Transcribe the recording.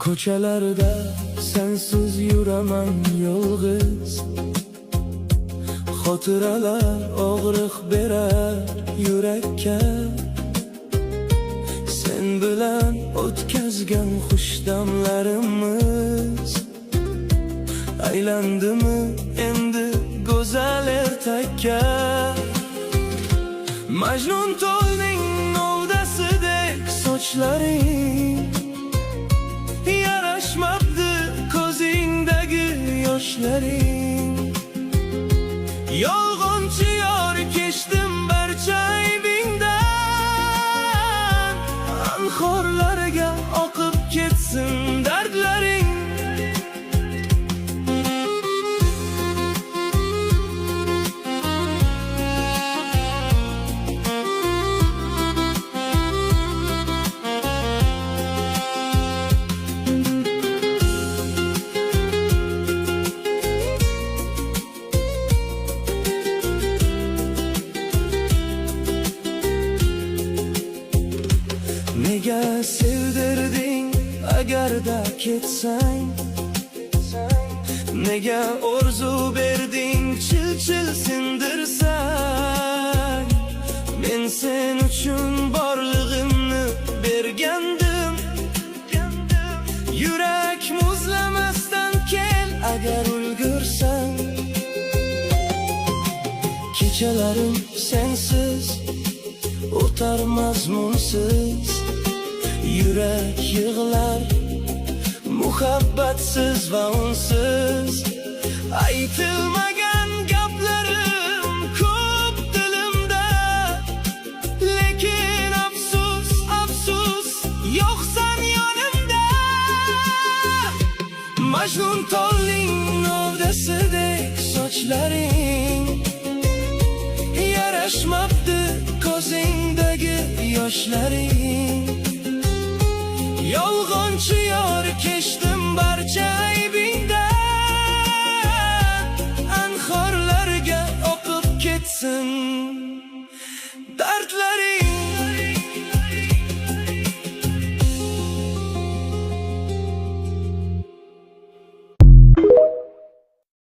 Ko'chalarda sensiz yuraman yolg'iz, xotiralar og'riq berar yurakka. Sen bilan o'tkazgan xushdamlarimiz aylandimi endi go'zal ertakka. Majnun to'lning novdasidek sochlaring, yarashmabdi ko'zingdagi yoshlaring. Yolg'onchi yor kechdim barcha aybingdan, anhorlarga oqib ketsin dardlaring. Nega sevdirding agarda ketsang? Nega orzu berding chil-chil sindirsang? Men sen uchun borlig'imni bergandim. Yurak muzlamasdan kel agar ulgursang. Kechalarim sensiz o'tar mazmunsiz, yurak yig'lar muhabbatsiz va unsiz. Aytilmagan gaplarim ko'p dilimda, lekin afsus, afsus yo'qsan yonimda. Majnun to'lning novdasidek sochlaring, yarashmabdi ko'zingdagi yoshlaring. Yolg'onchi yor kechdim barcha